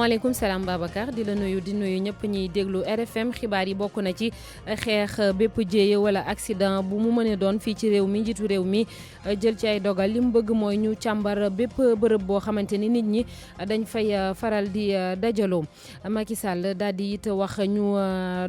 maaleykum salaam Babacar di la nuyu di nuyu ñëpp ñuy déglu RFM xibaar yi bokk na ci xeex bépp jéeye wala accident bu mu mënee doon fii ci réew mi njiitu réew mi jël ci ay dogal li mu bëgg mooy ñu càmbar bépp bërëb boo xamante ni nit ñi dañ fay faral di dajaloo. Macky Sall daal di it wax ñu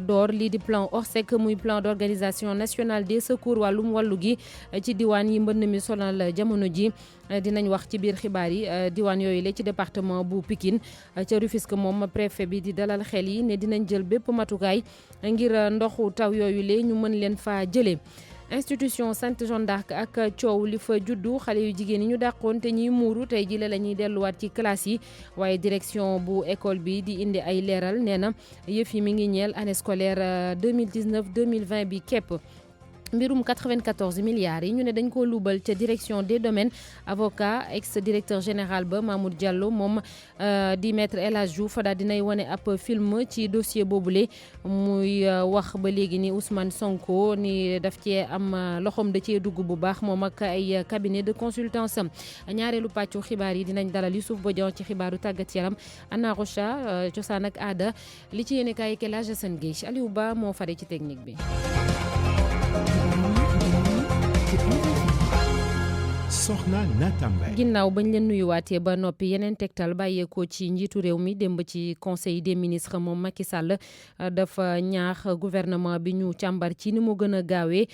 door lii di plan Orsec muy plan d'organisation nationale des secours wàllum wàllu gi ci diwaan yi mbënn mi sonal jamono ji. dinañ wax ci biir xibaar yi diwaan yooyu la ci département bu Pikine ca Rufisque moom préfet bi di dalal xel yi ne dinañ jël bépp matukaay ngir ndoxu taw yooyu la ñu mën leen faa jëlee. institution Sainte Jeanne d'Arc ak coow li fa juddu xale yu jigéen yi ñu dàqoon te ñuy muuru tey jii la ñuy delluwaat ci classe yi waaye direction bu école bi di indi ay leeral nee na yëf yi mi ngi ñeel année scolaire 2019-2020 bi képp. mbirum 94 milliards yi ñu ne dañ ko luubal ca direction des domaines avocat ex directeur général ba Mamour Diallo moom di maître El Hadj Diouf daal dinay wane ab film ci dossier boobule muy wax ba léegi ni Ousmane Sonko ni daf cee am loxoom da cee dugg bu baax moom ak ay cabinet de consultance am ñaareelu pàccu xibaar yi dinañ dalal Youssouf Bodian ci xibaaru tàggat yaram Anna Rocha cosaan ak aada li ci yéene kaay El Hadj Assane Gueye Aliou Ba moo fare ci technique bi. Soxna Natambay. ginnaaw bañ leen nuyuwaatee ba noppi yeneen tegtal bàyyeekoo ci njiitu réew mi démb ci conseil des ministres moom Macky Sall dafa ñaax gouvernement bi ñu càmbar ci ni mu gën a gaawee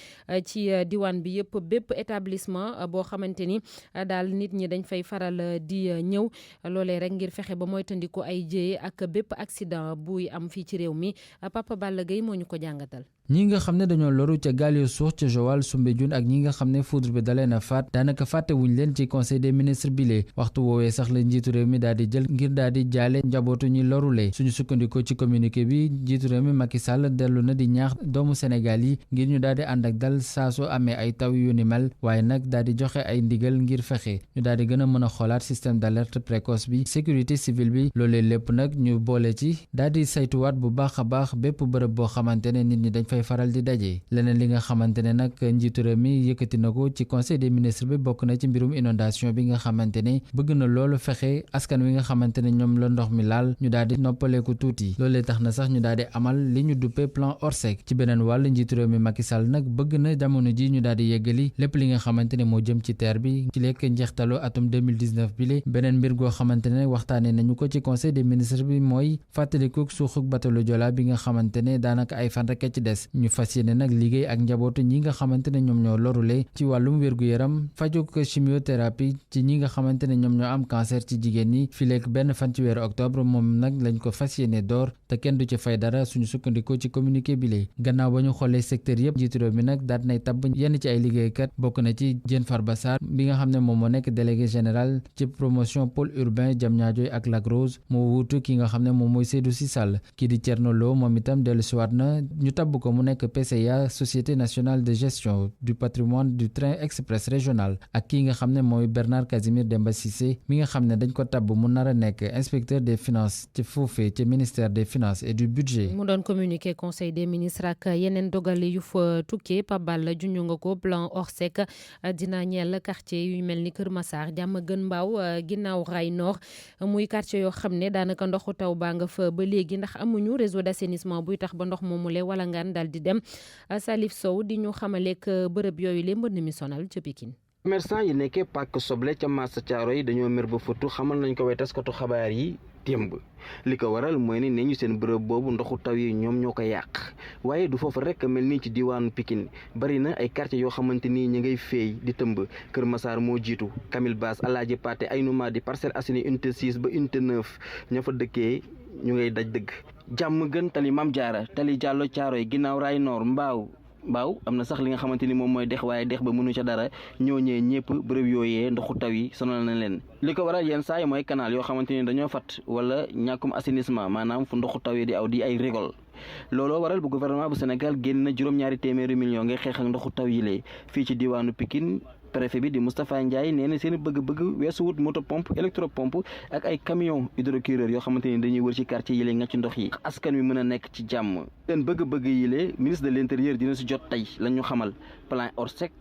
ci diwaan bi yëpp bépp établissement boo xamante ni daal nit ñi dañ fay faral di ñëw loolee rek ngir fexe ba moytandiku ay jéye ak bépp accident buy am fii ci réew mi Papa Balla Gueye moo ñu ko jàngatal. ñi nga xam ne dañoo loru ca gaal yu suux ca Joal Soumbédioune ak ñi nga xam ne foudre bi dalee na faat daanaka fàtte wuñ leen ci conseil des ministres bile waxtu woowee sax la njiitu réew mi daal di jël ngir daal di jaale njabootu ñi lorule suñu sukkandikoo ci communiqué bi njiitu réew mi Macky Sall dellu na di ñaax doomu Sénégal yi ngir ñu daal di ànd ak dal saa su amee ay taw yu ni mel waaye nag daal di joxe ay ndigal ngir fexe ñu daal di gën a mën a xoolaat système d'alerte précoce bi sécurité civile bi loolee lépp nag ñu boole ci daal di saytuwaat bu baax a baax bépp bërëb boo xamante ne nit ñi dañ fay faral di daje leneen li nga xamante ne nag njiitu réew mi yëkkati na ko ci conseil des ministres bi bokk na ci mbirum inondation bi nga xamante ne bëgg na loolu fexe askan wi nga xamante ne ñoom la ndox mi laal ñu daal di noppaleeku tuuti loolee tax na sax ñu daal di amal li ñu duppee plan Orsec ci beneen wàll njiitu réew mi Macky Sall nag bëgg na jamono ji ñu daal di yeggali lépp li nga xamante ne moo jëm ci terre bi ci lekk njeextalu atum 2019 bi li beneen mbir goo xamante ne waxtaanee nañu ko ci conseil des ministres bi mooy fàttaliku suuxuk bateau Joola bi nga xamante ne daanaka ay fan rek ci des ñu fas yéene nag liggéey ak njabootu ñi nga xamante ne ñoom ñoo lorule ci wàllum wér-gu-yaram fajuk chimiothérapie ci ñi nga xamante ne ñoom ñoo am cancer ci jigéen ñi fileek benn fan ci weeru octobre moom nag lañ ko fas yéene door te kenn du ci fay dara suñu sukkandikoo ci communiqué bi lee gannaaw ba ñu xoolee secteur yëpp njiitu réew mi nag daal nay tabb yenn ci ay liggéeykat bokk na ci Diène Farba Sarr bi nga xam ne moom moo nekk délégué général ci promotion pôle urbain Diamniadio ak Lac Rose moo wuutu ki nga xam ne moom mooy Seydou Sy Sall kii di Thierno Lo moom itam dellusiwaat na ñu tabb ko mu nekk PCA Société nationale de gestion du patrimoine du train express régional ak kii nga xam ne mooy Bernard Casimir Demba Cissé mi nga xam ne dañ ko tabb mu nar a nekk inspecteur des finances ci foofee ci ministère des finances et du budget. mu doon communiqué conseil des ministres ak yeneen dogal yu fa tukkee Pabal junj nga ko plan Orsec dina ñeel quartier yu mel ni Kër Massar Diamaguène Mbao ginnaaw Rail Nord muy quartier yoo xam ne daanaka ndoxu taw baa nga fa ba léegi ndax amuñu réseau d'assainissement buy tax ba ndox moomule wala ngaan daal di dem Salif Sow di ñu xamaleek bërëb yooyu le mbënd mi sonal ca Pikine. commerçant yi nekkee pàkk soble ca marché Thiaroye yi dañoo mer ba futu xamal nañ ko way taskatu xabaar yi démb li ko waral mooy ne ñu seen bërëb boobu ndoxu taw yi ñoom ñoo ko yàq waaye du foofu rek mel nii ci diwaanu Pikine bari na ay quartier yoo xamante ni ñi ngay feey di tëmb Kër Massar moo jiitu Kamil Baas Alaaji Paate Aynouma di Parcelles Assainies unité 6 ba unité 9 ña fa dëkkee ñu ngay daj dëgg jàmm gën tali Mam Jaara tali Jàllo Thiaroye ginnaaw Rail Nord mbaaw am na sax li nga xamante ni moom mooy dex waaye dex ba mënu ca dara ñooñee ñëpp bërëb yooyee ndoxu taw yi sonal na leen li ko waral yenn saa yi mooy canal yoo xamante ni dañoo fat wala ñàkkum assainissement maanaam fu ndoxu taw yi di aw di ay rigole looloo waral bu gouvernement bu Sénégal génn na juróom-ñaari téeméeri millions ngay xeex ak ndoxu taw yi lee fii ci diwaanu Pikine préfet bi di Moustapha Ndiaye nee na seen bëgg-bëgg weesuwut moto pompe électropompe ak ay camion hydrocureur yoo xamante ni dañuy wër ci quartier yi lee nga ci ndox yi askan wi mën a nekk ci jàmm seen bëgg-bëgg yi lee ministre de l'intérieur dina si jot tey la ñu xamal plan Orsec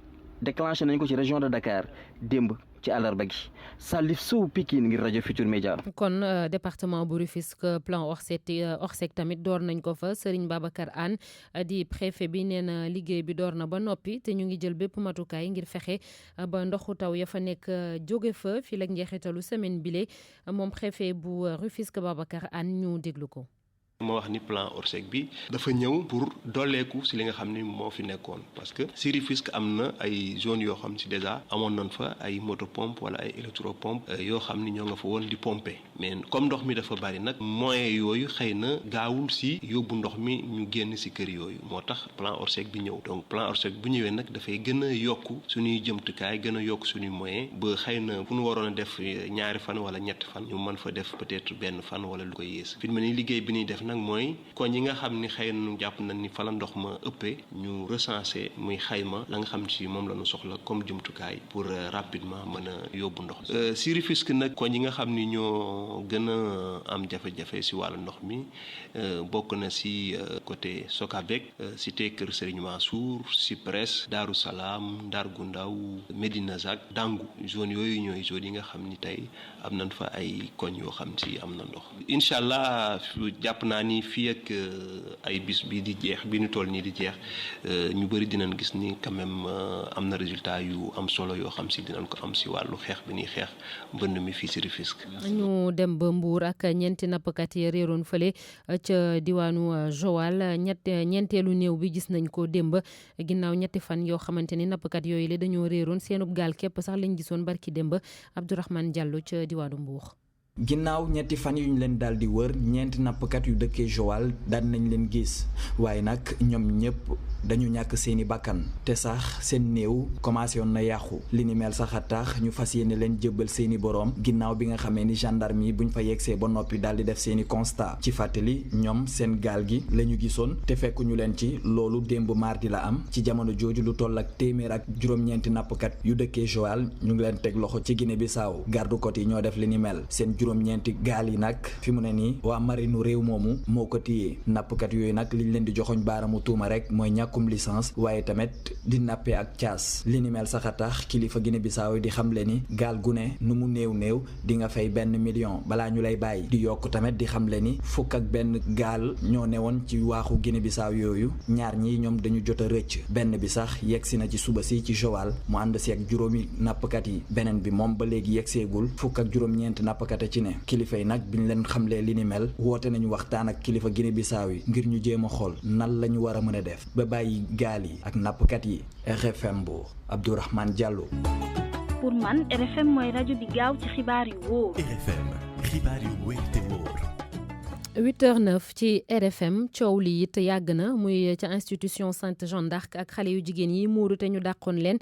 déclenché nañ ko ci région de Dakar démb ci àllarba gi Salif Sow Pikine ngir rajo Futur Média. kon département bu Rufisque plan Orsec tamit door nañ ko fa Serigne Babacar Anne di préfet bi nee na liggéey bi door na ba noppi te ñu ngi jël bépp matukaay ngir fexe ba ndoxu taw ya fa nekk jóge fa fii ak njeexitalu semaine bile moom préfet bu Rufisque Babacar Anne ñu déglu ko. moo wax ni plan Orsec bi dafa ñëw pour dolleeku si li nga xam ni moo fi nekkoon parce que si Rufisque am na ay zones yoo xam si déjà amoon nañ fa ay motopompe wala ay électropompe yoo xam ni ñoo nga fa woon di pomper mais comme ndox mi dafa bari nag moyens yooyu xëy na gaawul si yóbbu ndox mi ñu génn si kër yooyu moo tax plan Orsec bi ñëw donc plan Orsec bu ñëwee nag dafay gën a yokk suñuy jëmtukaay gën a yokk suñuy moyens ba xëy na fu ñu waroon a def ñaari fan wala ñetti fan ñu mën fa def peut-être benn fan wala lu ko yées fi mu ne nii liggéey bi ñuy def nag mooy koñ yi nga xam ni xëy na jàpp nañ ni fa la ndox ma ëppee ñu recenser muy xayma la nga xam si moom la ñu soxla comme jumtukaay pour rapidement mën a yóbbu ndox si Rufisque nag koñ yi nga xam ni ñoo gën a am jafe-jafe si wàllu ndox mi bokk na si côté Sokabek cité Kër Serigne Mansour Cyprès Darou Salaam Ndargu Ndaw Medina Zac Dangu zone yooyu ñooy zone yi nga xam ni tey am nañ fa ay koñ yoo xam si am na ndox incha allah jàpp naa ni fii ak ay bis bi di jeex bi ñu toll nii di jeex ñu bëri dinañ gis ni quand même am na résultat yu am solo yoo xam si dinañ ko am si wàllu xeex bi ñuy xeex mbënd mi fii si Rufisque. ñu dem ba Mbour ak ñeenti nappkat yi réeroon fële ca diwaanu Joal ñeenteelu néew bi gis nañ ko démb ginnaaw ñetti fan yoo xamante ni nappkat yooyu la dañoo réeroon seenub gaal képp sax lañ gisoon barki démb Abdourahmane Diallo ca diwaanu Mbour. ginnaaw ñetti fan yu ñu leen daal di wër ñeenti nappkat yu dëkkee Joal daan nañ leen gis waaye nag ñoom ñëpp dañu ñàkk seeni bakkan te sax seen néew commencé woon na yàqu li ni mel sax a tax ñu fas yéene leen jébbal seeni boroom ginnaaw bi nga xamee ni gendarme yi buñ fa yegsee ba noppi daal di def seeni constat ci fàttali ñoom seen gaal gi la ñu gisoon te fekkuñu leen ci loolu démb mardi la am ci jamono jooju lu toll ak téeméer ak juróom-ñeenti nappkat yu dëkkee Joal ñu ngi leen teg loxo ci Guinée Bissau garde-côte yi ñoo def li ni mel seen juróom-ñeenti gaal yi nag fi mu ne nii waa marinu réew moomu moo ko téye nappkat yooyu nag liñ leen di joxoñ baaramu tuuma rek mooy ñàkkum licence waaye tamit di nappe ak caas li ni mel sax a tax kilifa Guinée Bissau di xamle ni gaal gu ne nu mu néew di nga fay 1 million balaa ñu lay bàyyi di yokk tamit di xamle ni fukk ak benn gaal ñoo newoon ci waaxu Guinée Bissau yooyu ñaar ñi ñoom dañu jot a rëcc benn bi sax yegsi na ci suba si ci Joal mu ànd si ak juróomi nappkat yi beneen bi moom ba léegi yegseegul fukk ak juróom-ñeent nappkat ci ne kilifa yi nag biñ leen xamlee li ni mel woote nañu waxtaan ak kilifa Guinée Bissau yi ngir ñu jéem a xool nan la ñu war a mën a def ba bàyyi gaal yi ak nappkat yi. RFM bu Abdourahmane Diallo. pour man RFM mooy rajo bi gaaw ci xibaar yu wóor. RFM xibaar yu wóor te wóor. 8h09 ci RFM coow li it yàgg na muy ca institution Sainte Jeanne d'Arc ak xale yu jigéen yi muuru te ñu dàqoon leen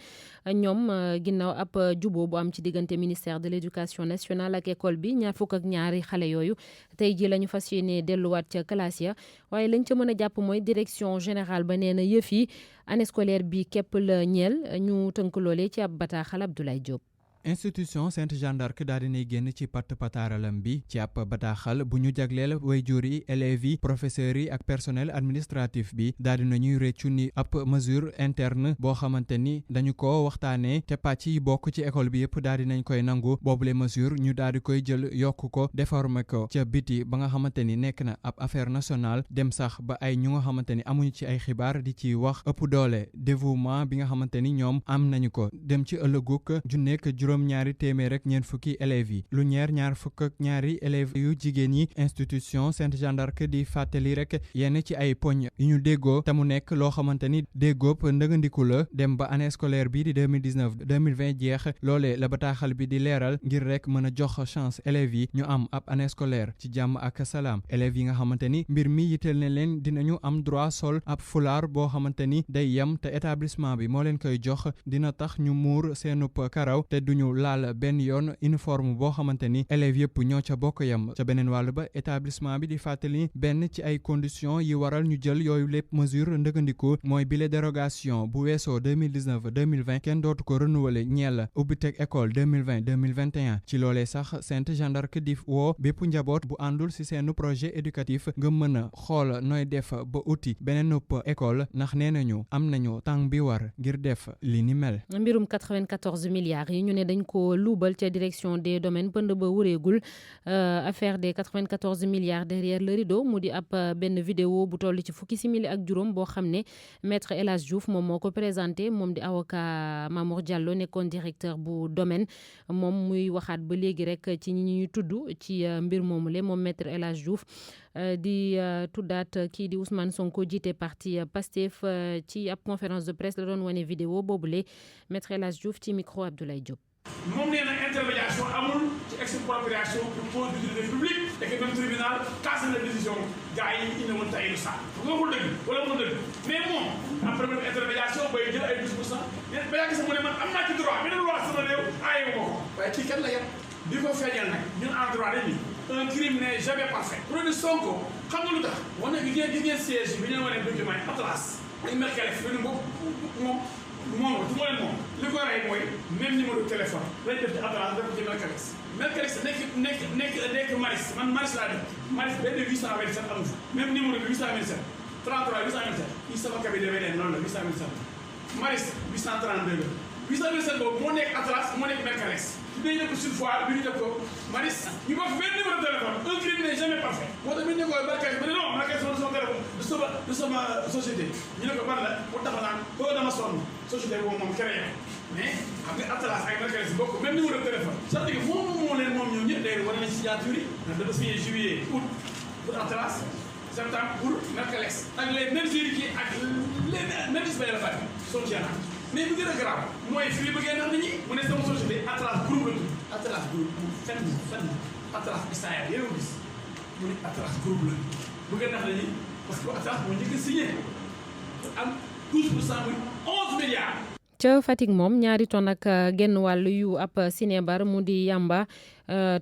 ñoom ginnaaw ab juboo bu am ci diggante ministère de l'éducation nationale ak école bi 22 xale yooyu tey ji la ñu fas yéene delluwaat ca classe ya waaye lañ ca mën a jàpp mooy direction générale ba nee na yëf yi année scolaire bi képp la ñeel ñu tënk loolee ci ab bataaxal Abdoulaye Diop. institution Sainte Jeanne d'Arc daal dinay génn ci patt pataaralam bi ci ab bataaxal bu ñu jagleel waajur yi élèves yi professeurs yi ak personnel administratif bi daal dina ñuy réccu ni ab mesure interne boo xamante ni dañu ko waxtaanee te pàcc yi bokk ci école bi yëpp daal dinañ koy nangu boobule mesure ñu daal di koy jël yokk ko déformer ko ca biti ba nga xamante ni nekk na ab affaire nationale dem sax ba ay ñu nga xamante ni amuñu ci ay xibaar di ci wax ëpp doole dévouement bi nga xamante ni ñoom am nañu ko dem ci ëllëguk ju nekk ñaari téeméer rek ñeent fukki élèves yi lu ñaar fukk ak ñaari élèves yu jigéen yi institution Sainte Jeanne d'Arc di fàttali rek yenn ci ay poñ yu ñu déggoo te mu nekk loo xamante ni déggóob ndëgandiku la dem ba année scolaire bi di 2019-2020 jeex loolee la bataaxal bi di leeral ngir rek mën a jox chance élèves yi ñu am ab année scolaire ci jàmm ak salaam élèves yi nga xamante ni mbir mi yitteel ne leen dinañu am droit sol ab fulaar boo xamante ni day yem te établissement bi moo leen koy jox dina tax ñu muur seenub karaw te duñu laal benn yoon uniforme boo xamante ni élèves yëpp ñoo ca bokk yam ca beneen wàll ba établissement bi di fàttali benn ci ay conditions yi waral ñu jël yooyu lépp mesure ndëgandiko mooy bile dérogation bu weesoo 2019-2020 kenn dootu ko renouveler ñeel ubbiteg école 2020-2021 ci loolee sax Sainte Jeanne d'Arc di woo bépp njaboot bu àndul ci seenu projet éducatif nga mën a xool nooy def ba uti beneen école ndax nee nañu am nañu temps bi war ngir def li ni mel. mbirum 94 milliards yi ñu ne dañ ko luubal ca direction des domaines pënd ba wureegul affaire des 94 milliards derrière le rideau mu di ab benn vidéo bu toll ci fukki simili ak juróom boo xam ne maître El Hadj Diouf moom moo ko présenté moom di avocat Mamour Diallo nekkoon directeur bu domaine moom muy waxaat ba léegi rek ci ñi ñuy tudd ci mbir moomule moom maître El Hadj Diouf di tuddaat kii di Ousmane Sonko jiite parti Pastef ci ab conférence de presse la doon wane vidéo boobule maître El Hadj Diouf ci micro Abdoulaye Diop. moom nee na intermédiation amul ci expropriation pour cause d'utilité publique et que même tribunal casse na décision gars yi indi woon tey lu sax nga ko dëgg wala mu dëgg mais moom après même intermédiation bay jël ay 12% mais ba yàgg sax mu ne man am naa ci droit beneen loi sama réew aaye ma ko waaye kii kan la yem di ko feeñal nag ñun en droit dañuy un crime n'est jamais parfait. produit Sonko xam nga lu tax wane gi ngeen siège bi ñu wane document yi Atlas ak Mercalef benn moom du ma leen moom li ko rey mooy même numéro de téléphone lañ def ci Atlas def ci Mercalef nekk Maris man Maris laa def Maris benn 827 amu fa même numéro bi 827 33 827 yi sama cabinet demee ne noonu la 827 Maris 832 la 827 boobu moo nekk Atlas moo nekk Mercalef dañu def ko sur fois bi ñu def ko Maris ñu bokk benn numéro de téléphone un crime n'est jamais parfait moo tax bi ñu ne ko Mercalef ma ne non Mercalef sama téléphone du sama société ñu ne ko ban la mu tax naan dama sonn société boobu moom créé mais xam nga Atlas ak Mercalef bokk même numéro de téléphone c'est-à-dire que moom leen moom ñoom ñëpp léegi war nañ signature yi ndax dafa signé juillet août pour Atlas septembre pour Mercalef ak les mêmes héritiers ak les mêmes Ismaïla Faye sont gérants mais bi gën a grave mooy fii bëggee nax nit ñi mu ne sama société Atlas groupe la tudd Atlas groupe fenn Atlas Israël yéen a gis mu ne Atlas groupe la bëgg nax nit ñi parce que Atlas moo njëkk a signé am 12% muy 11 milliards. ca Fatick moom ñaari ton ak genn wàll yu ab sinébar mu di yamba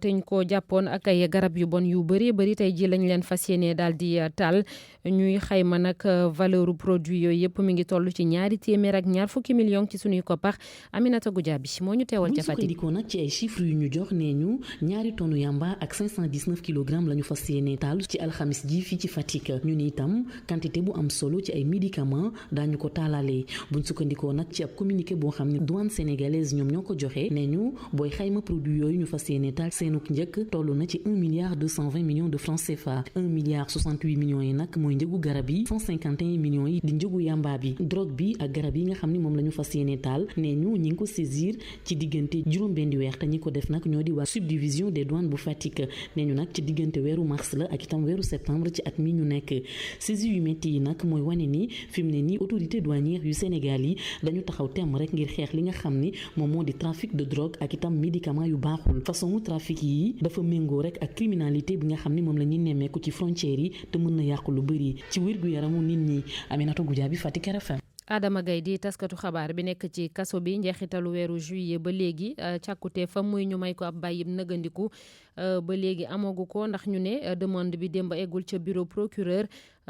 te ñu ko jàppoon ak ay garab yu bon yu bëri tey ji lañ leen fas yéene daal di taal ñuy xayma nag valeur produit yooyu yëpp mi ngi toll ci ñaari téeméer ak ñaar fukki millions ci suñuy koppar Aminata Goudiaby moo ñu teewal ca Fatick. bu ñu sukkandikoo nag ci ay chiffres yu ñu jox nee ñu ñaari tonnu yamba ak 519 kilogrammes la ñu fas yéene taal ci alxamis ji fii ci Fatick ñu ni itam quantité bu am solo ci ay médicaments daañu ko taalalee bu ñu sukkandikoo nag ci ab communiqué boo xam ne douane sénégalaise ñoom ñoo ko joxe nee ñu booy xayma produit yooyu ñu fas yéene taal seenuk njëkk toll na ci 1 milliard 220 millions de francs CFA 1 milliard 68 millions yi nag mooy njëgu garab yi 151 millions yi di njëgu yamba bi drogue bi ak garab yi nga xam ne moom la ñu fas yéene taal nee ñu ñi ngi ko saisir ci diggante juróom-benni weer te ñi ko def nag ñoo di waa subdivision des douanes bu Fatick nee ñu nag ci diggante weeru mars la ak itam weeru septembre ci at mi ñu nekk saisie yu métti yi nag mooy wane ni fi mu ne nii autorité douanière yu Sénégal yi dañu taxaw temm rek ngir xeex li nga xam ni moom moo di trafic de drogue ak itam médicament yu baaxul façon trafic yi dafa méngoo rek ak criminalité bi nga xam ni moom la ñuy nemmeeku ci frontières yi te mën na yàqu lu bëri ci wér-gu-yaramu nit ñi Aminata Goudiaby Fatick RFM. Adama Gaye di taskatu xabaar bi nekk ci kaso bi njeexitalu weeru juillet ba léegi càkkute fa muy ñu may ko ab bàyyib nëgandiku ba léegi amagu ko ndax ñu ne demande bi démb eggul ca bureau procureur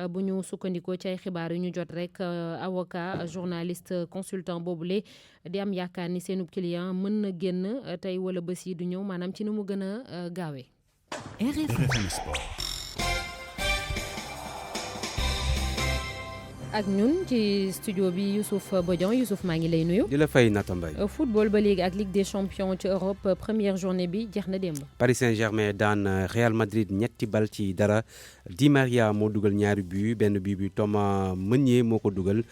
bu ñu sukkandikoo ci ay xibaar yu ñu jot rek avocat journaliste consultant boobule di am yaakaar ni seenu client mën na génn tey wala bés yi du ñëw maanaam ci nu mu gën a gaawee. RFM Sport. ak ñun ci studio bi Youssouf Bodian Youssouf maa ngi lay nuyu. di la fay Nata Mbaye. football ba léegi ak Ligue des champions ci Europe première journée bi jeex na démb. Paris Saint-Germain daan Real Madrid ñetti bal ci dara Di Maria moo dugal ñaari but benn but bi Thomas Meunier moo ko dugal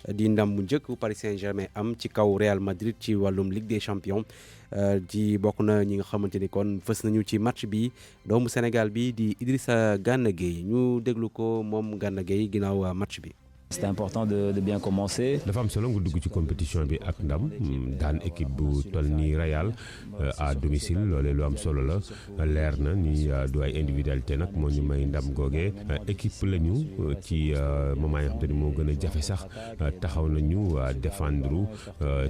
di ndam bu njëkk Paris Saint-Germain am ci kaw Real Madrid ci wàllum Ligue des champions di bokk na ñi nga xamante ni kon fës nañu ci match bi doomu Sénégal bi di Idrissa Gana Gueye ñu déglu ko moom Gana Gueye ginnaaw match bi. C'était important de bien commencer. dafa am solo nga dugg ci compétition bi ak ndam daan équipe bu toll ni Real à domicile loolee lu am solo la leer na ni du ay individualité nag moo ñu may ndam googee équipe lañu ci moment yi xam te ni moo gën a jafe sax taxaw nañu défendre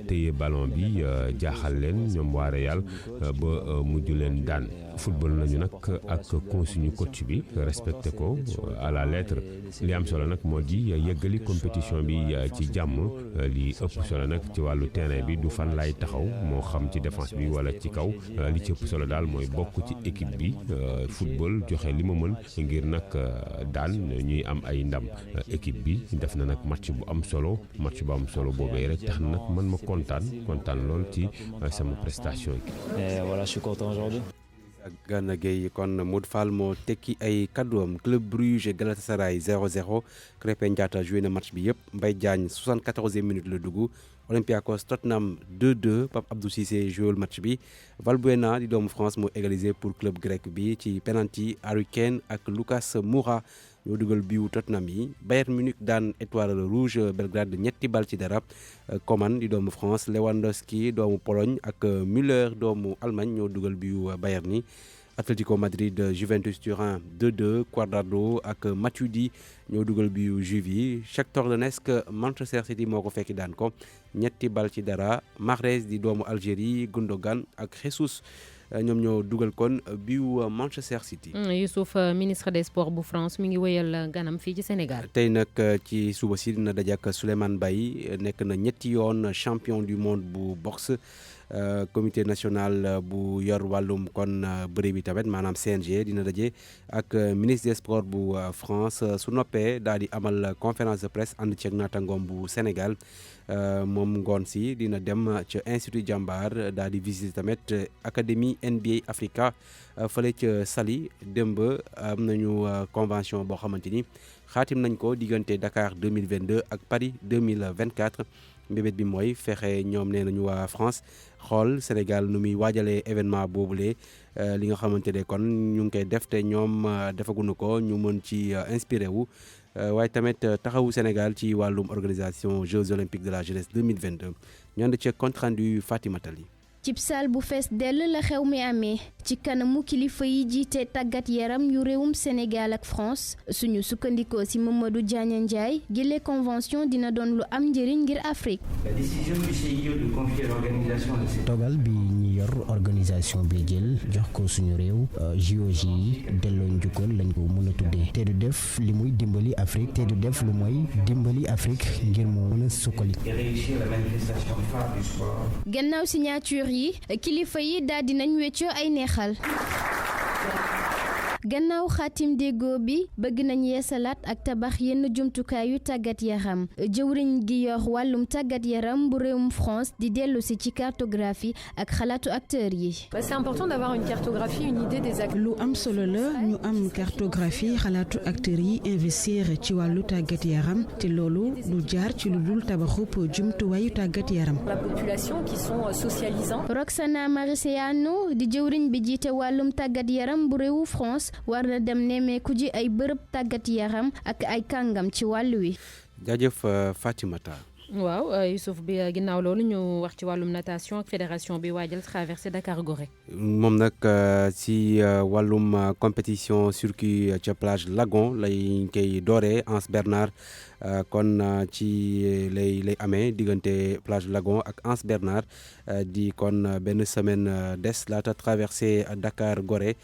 téye ballon bi jaaxal leen ñoom waa Real ba mujj leen daan football nañu nag ak consigne coach bi respecté ko à la lettre li am solo nag moo di yeggali eggali compétition bi ci jàmm li ëpp solo nag ci wàllu terrain bi du fan lay taxaw moo xam ci défense bi wala ci kaw li ci ëpp solo daal mooy bokk ci équipe bi football joxe li ma mën ngir nag daan ñuy am ay ndam équipe bi def na nag match bu am solo boobee rek tax na nag man ma kontaan lool ci sama prestation yi. Et voilà, je suis content aujourd'hui. Gana Gueye kon Modou Fall moo tekki ay kadduam. Club Bruges Galatasaray 0-0 Krépin Diatta joué na match bi yëpp. Mbaye Diagne 74e minute la dugg. Olympiakos Tottenham 2-2 Pape Abdou Cissé joué le match bi. Valbuena di doomu France moo égalisé pour club grec bi ci penalty Harry Kane ak Lucas Moura ñoo dugal biwu Tottenham yi. Bayern Munich daan Étoile Rouge Belgrade ñetti bal ci dara. Coman di doomu France Lewandowski doomu Pologne ak Müller doomu Allemagne ñoo dugal biwu Bayern ni. Atlético Madrid Juventus Turin 2-2 Cuadrado ak Matuidi ñoo dugal biwu Juve yi. Shakhtar Donetsk Manchester City moo ko fekki daan ko ñetti bal ci dara. Mahrez di doomu Algérie Gundogan ak Jesus ñoom ñoo dugal kon biwu Manchester City. Youssouf ministre des sports bu France mi ngi wéyal ganam fii ci Sénégal. tey nag ci suba si dina daje ak Souleymane Baye nekk na ñetti yoon champion du monde bu boxe. Comité national bu yor wàllum kon bëri bi tamit maanaam CNG dina daje ak ministre des sports bu France su noppee daal di amal conférence de presse ànd ceeg naataangoom bu Sénégal moom ngoon si dina dem ca Institut Jambar daal di visiter tamit académie NBA Africa fële ca Saly démb am nañu convention boo xamante ni xaatim nañ ko diggante Dakar 2022 ak Paris 2024. mbébét bi mooy fexe ñoom nee nañu waa France xool Sénégal nu muy waajalee événement boobule li nga xamante ne kon ñu ngi koy def te ñoom defaguñu ko ñu mën ci inspiré wu waaye tamit taxawu Sénégal ci wàllum organisation Jeux olympiques de la jeunesse 2022 ñu ànd ci compte rendu Fatima Tali. cib saal bu fees dell la xew mi amee ci kanamu kilifa yi jiite tàggat yaram yu réewum Sénégal ak France suñu sukkandikoo ci Mamadou Diagne Ndiaye gile convention dina doon lu am njëriñ ngir Afrique. La décision du CIO de confier l'organisation de ces dogal bi ñi yor organisation bi jël jox ko suñu réew JOJ yi delloo njukkal lañ ko mën a tuddee te du def li muy dimbali Afrique te du def lu mooy dimbali Afrique ngir mu mën a sukkali. et réussir la manifestation phare du sport. gannaaw signature yi kilifa yi daal dinañ weccoo ay neexal. gannaaw xaatim déggoo bi bëgg nañ yeesalaat ak tabax yenn jumtukaayu tàggat yaram jëwriñ gi yor wàllum tàggat yaram bu réewum France di dellu si ci cartographie ak xalaatu acteurs yi. C'est important d'avoir une cartographie, une idée des acteurs. lu am solo la ñu am cartographie xalaatu acteurs yi investir ci wàllu tàggat yaram te loolu du jaar ci lu dul tabaxub jumtuwaayu tàggat yaram. La population qui sont socialisants. Roxana Mariciano di jëwriñ bi jiite wàllum tàggat yaram bu réewu France. war na dem nemmeeku ji ay bërëb tàggat yaram ak ay kàngam ci wàllu wi. jaajëf Fatimata. waaw Youssouf bi ginnaaw loolu ñu wax ci wàllum natation ak fédération bi waajal traversée Dakar Gorée. moom nag si wàllum compétition circuit ca plage Lagon lay koy dooree Anse Bernard kon ci lay amee diggante plage Lagon ak Anse Bernard di kon benn semaine des laata traversée Dakar Gorée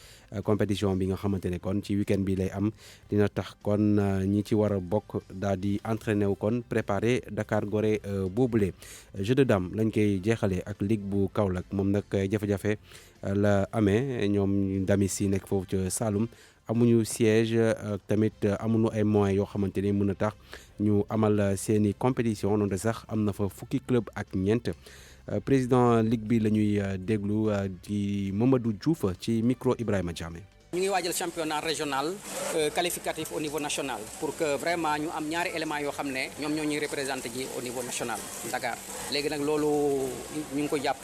compétition bi nga xamante ne kon ci week-end bi lay am dina tax kon ñi ci war a bokk daal di entraîné wu kon préparé Dakar Gorée boobule. jeu de dames lañ koy jeexalee ak ligue bu Kaolack moom nag jafe-jafe la amee ñoom damis yi nekk foofu ca Saloum amuñu siège tamit amuñu ay moyens yoo xamante ni mën a tax ñu amal seeni compétition noonu sax am na fa fukki club ak ñeent. président ligue bi la ñuy déglu di Mamadou Diouf ci micro Ibrahima Diamé. ñu ngi waajal championnat régional qualificatif au niveau national pour que vraiment ñu am ñaari éléments yoo xam ne ñoom ñoo ñuy représenté ji au niveau national Dakar léegi nag loolu ñu ngi ko jàpp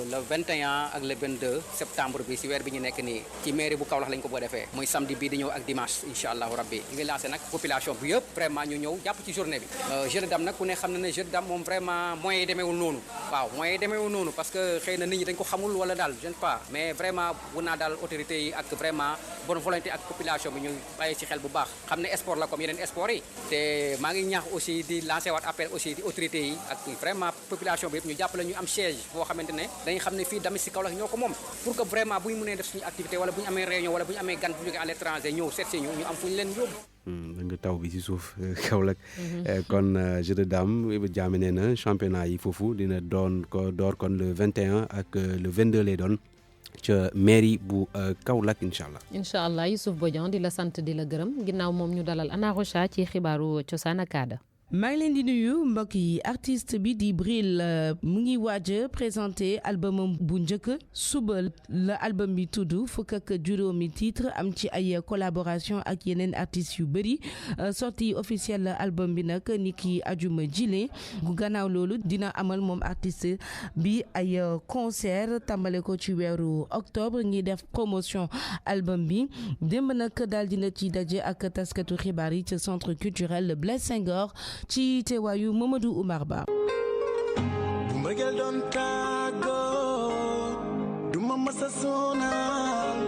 le 21 ak le 22 septembre bi si weer bi ñu nekk nii ci mairie bu Kaolack lañ ko bëgg a defee muy samedi bii di ñëw ak dimanche incha allahu rabbi ñu ngi lancé nag population bi yëpp vraiment ñu ñëw jàpp ci journée bi jeu de dame nag ku ne xam na ne jeu de dame moom vraiment moyens yi demeewul noonu waaw moyens yi demeewul noonu parce que xëy na nit ñi dañ ko xamul wala daal je ne sais pas mais vraiment bu naa daal autorités yi ak vraiment vraiment bonne volonté ak population bi ñu bàyyi ci xel bu baax xam ne sport la comme yeneen sport yi te maa ngi ñaax aussi di lancer waat appel aussi di autorités yi ak vraiment population bi yëpp ñu jàppale ñu am siège boo xamante ne dañuy xam ne fii damit si Kaolack ñoo ko moom pour que vraiment bu ñu mënee def suñu activité wala bu ñu amee réunion wala bu ñu amee gan bu jógee à l'étranger ñëw seet si ñu am fu ñu leen yóbbu. nga taw bi ci suuf Kaolack kon jeu de dame jaame nee na championnat yi foofu dina doon ko door kon le 21 ak le 22 lay doon ca mairie bu Kaolack incha allah. incha allah Youssouf Bodian di la sant di la gërëm ginnaaw moom ñu dalal Anna Rocha ci xibaaru cosaan ak aada. maa ngi leen di nuyu mbokk yi artiste bi di Bril mu ngi waaj a présenté albumam bu njëkk suba la album bi tudd fukk ak juróomi titre am ci ay collaboration ak yeneen artistes yu bëri sortie officielle album bi nag ni ki ajuma jile gu gannaaw loolu dina amal moom artiste bi ay concert tàmbale ko ci weeru octobre ngi def promotion album bi démb nag daal dina ci daje ak taskatu xibaar yi ci centre culturel Blaise Senghor ci teewaayu Mamadou Oumar Ba. bu mbëggeel doon tàggoo du ma mës a sonal.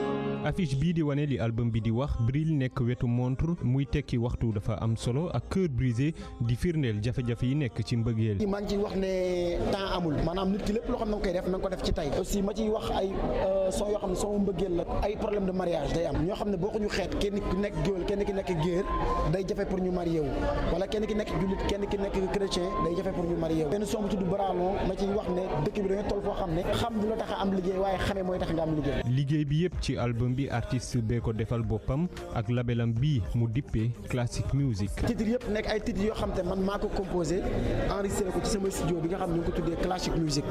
affiche bii di wane li album bi di wax Bril nekk wetu montre muy tekki waxtu dafa am solo ak cœur brisé di firndeel jafe-jafe yi nekk ci mbëggeel. maa ngi ciy wax ne temps amul maanaam nit ki lépp loo xam ne nga koy def na nga ko def ci tey aussi ma ciy wax ay son yoo xam ne son mbëggeel la ay problème de mariage day am ñoo xam ne bokkuñu xeet kenn ki nekk géwél kenn ki nekk géer day jafe pour ñu marié wu wala kenn ki nekk jullit kenn ki nekk chrétien day jafe pour ñu marié wu. benn son bu tudd Bralon ma ciy wax ne dëkk bi dañoo toll foo xam ne xam du la tax a am liggéey waaye xamee mooy tax nga am liggéey. liggéey bi yëpp ci album bi artiste bee ko defal boppam ak labelam bii mu dippee classic music. titres yëpp nekk ay titres yoo xam te man maa ko composé enregistré ko ci sama studio bi nga xam ne ñu ngi ko tuddee classic music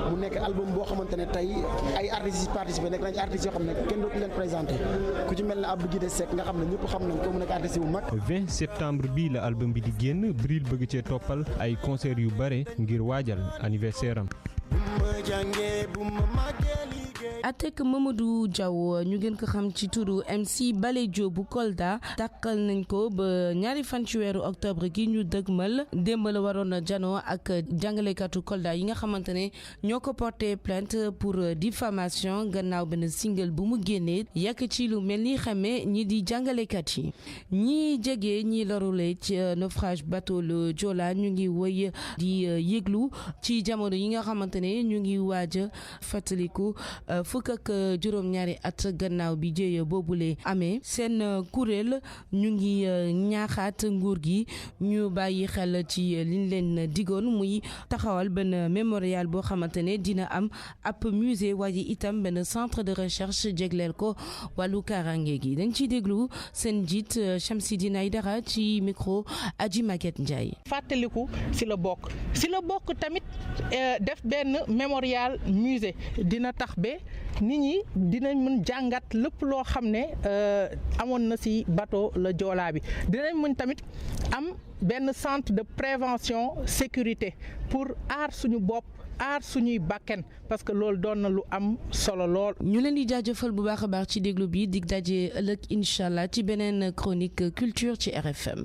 mu nekk album boo xamante ne tey ay artistes yi participé nekk nañ artistes yoo xam ne kenn dootu leen présenté ku ci mel ne Abdou Guité Seck nga xam ne ñëpp xam nañ ko mu nekk artiste bu mag. 20 septembre bii la album bi di génn Bril bëgg cee toppal ay concert yu bare ngir waajal anniversaire am. atek Mamadou Diaw ñu gën ko xam ci turu MC Balejo bu Kolda tàkkal nañ ko ba ñaari fan ci weeru octobre gi ñu dëgmal démb la waroon a janoo ak jàngalekatu Kolda yi nga xamante ne ñoo ko porté plainte pour diffamation gannaaw benn single bu mu génnee yàq ci lu mel ni xamee ñi di jàngalekat yi ñi jege ñi lorule ci naufrage bateau le Joola ñu ngi woy di yëglu ci jamono yi nga xamante ne ñu ngi waaj a fàttaliku fukk ak juróom-ñaari at gannaaw bi jéeya boobule amee seen kuréel ñu ngi ñaaxaat nguur gi ñu bàyyi xel ci liñ leen digoon muy taxawal benn mémorial boo xamante ne dina am ab musée waaye itam benn centre de recherche jégleel ko wàllu kaaraange gi dañ ciy déglu seen njiit Chamsidine Aïdara ci micro Adji Maguette Ndiaye. fàttaliku si la bokk tamit def benn mémorial musée dina tax ba nit ñi dinañ mën jàngat lépp loo xam ne amoon na ci bateau le Joola bi dinañ mën tamit am benn centre de prévention sécurité pour aar suñu bopp aar suñuy bakken parce que loolu doon na lu am solo lool. ñu leen di jaajëfal bu baax a baax ci déglu bi dig daje ëllëg incha allah ci beneen chronique culture ci RFM.